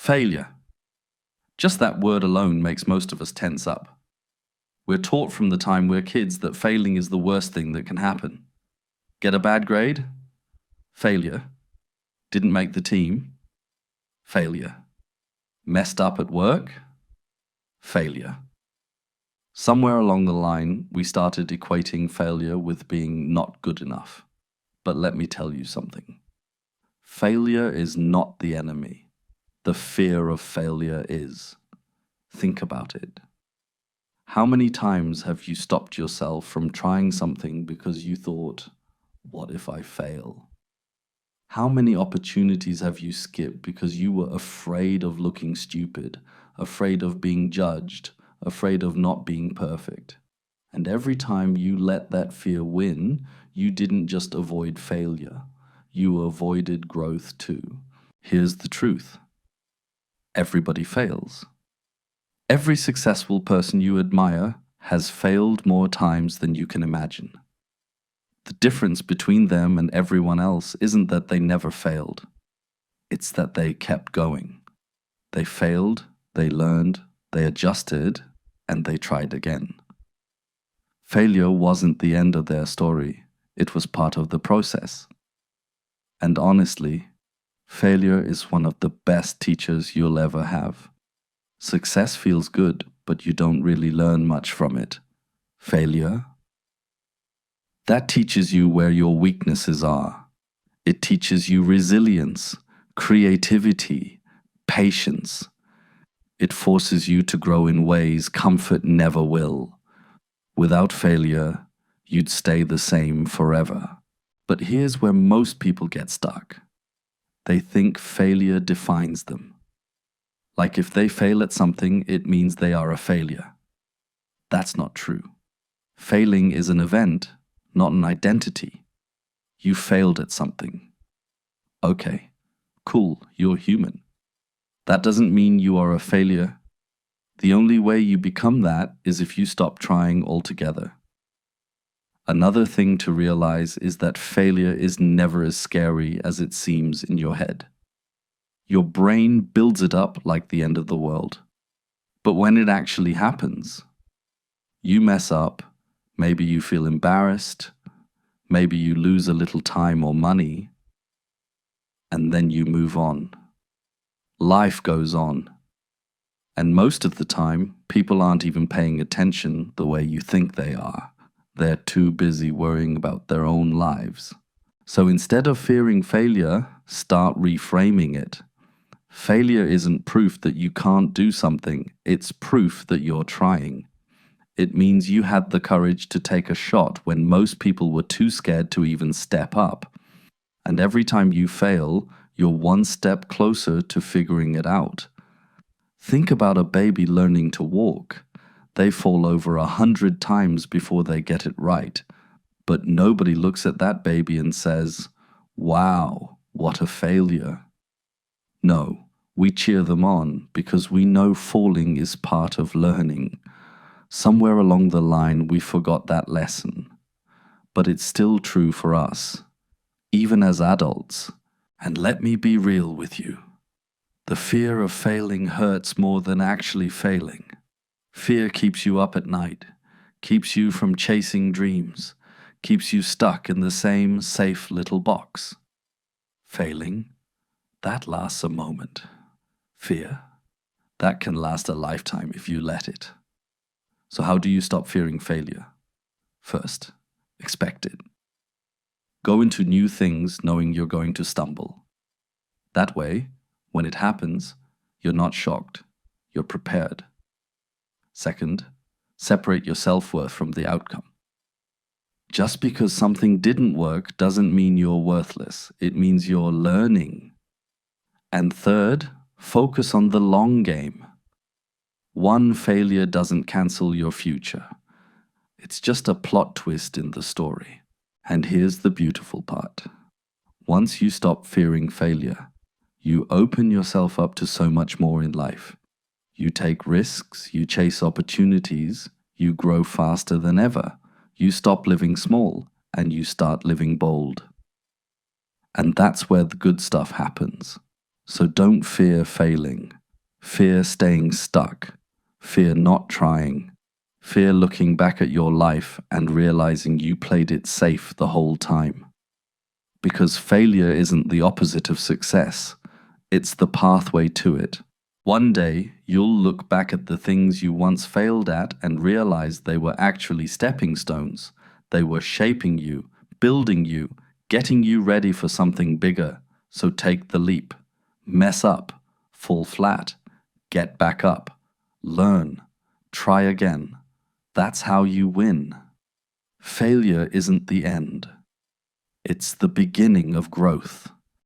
Failure. Just that word alone makes most of us tense up. We're taught from the time we're kids that failing is the worst thing that can happen. Get a bad grade? Failure. Didn't make the team? Failure. Messed up at work? Failure. Somewhere along the line, we started equating failure with being not good enough. But let me tell you something. Failure is not the enemy. The fear of failure is. Think about it. How many times have you stopped yourself from trying something because you thought, what if I fail? How many opportunities have you skipped because you were afraid of looking stupid, afraid of being judged, afraid of not being perfect? And every time you let that fear win, you didn't just avoid failure, you avoided growth too. Here's the truth. Everybody fails. Every successful person you admire has failed more times than you can imagine. The difference between them and everyone else isn't that they never failed. It's that they kept going. They failed, they learned, they adjusted, and they tried again. Failure wasn't the end of their story. It was part of the process. And honestly, failure is one of the best teachers you'll ever have. Success feels good, but you don't really learn much from it. Failure? That teaches you where your weaknesses are. It teaches you resilience, creativity, patience. It forces you to grow in ways comfort never will. Without failure, you'd stay the same forever. But here's where most people get stuck. They think failure defines them. Like if they fail at something, it means they are a failure. That's not true. Failing is an event, not an identity. You failed at something. Okay, cool, you're human. That doesn't mean you are a failure. The only way you become that is if you stop trying altogether. Another thing to realize is that failure is never as scary as it seems in your head. Your brain builds it up like the end of the world. But when it actually happens, you mess up, maybe you feel embarrassed, maybe you lose a little time or money, and then you move on. Life goes on. And most of the time, people aren't even paying attention the way you think they are. They're too busy worrying about their own lives. So instead of fearing failure, start reframing it. Failure isn't proof that you can't do something, it's proof that you're trying. It means you had the courage to take a shot when most people were too scared to even step up. And every time you fail, you're one step closer to figuring it out. Think about a baby learning to walk. They fall over 100 times before they get it right. But nobody looks at that baby and says, "Wow, what a failure." No, we cheer them on because we know falling is part of learning. Somewhere along the line we forgot that lesson. But it's still true for us, even as adults. And let me be real with you. The fear of failing hurts more than actually failing. Fear keeps you up at night, keeps you from chasing dreams, keeps you stuck in the same safe little box. Failing, that lasts a moment. Fear, that can last a lifetime if you let it. So how do you stop fearing failure? First, expect it. Go into new things knowing you're going to stumble. That way, when it happens, you're not shocked, you're prepared. Second, separate your self-worth from the outcome. Just because something didn't work doesn't mean you're worthless. It means you're learning. And third, focus on the long game. One failure doesn't cancel your future. It's just a plot twist in the story. And here's the beautiful part. Once you stop fearing failure, you open yourself up to so much more in life. You take risks, you chase opportunities, you grow faster than ever. You stop living small and you start living bold. And that's where the good stuff happens. So don't fear failing. Fear staying stuck. Fear not trying. Fear looking back at your life and realizing you played it safe the whole time. Because failure isn't the opposite of success, it's the pathway to it. One day, you'll look back at the things you once failed at and realize they were actually stepping stones. They were shaping you, building you, getting you ready for something bigger. So take the leap. Mess up, fall flat, get back up, learn, try again. That's how you win. Failure isn't the end. It's the beginning of growth.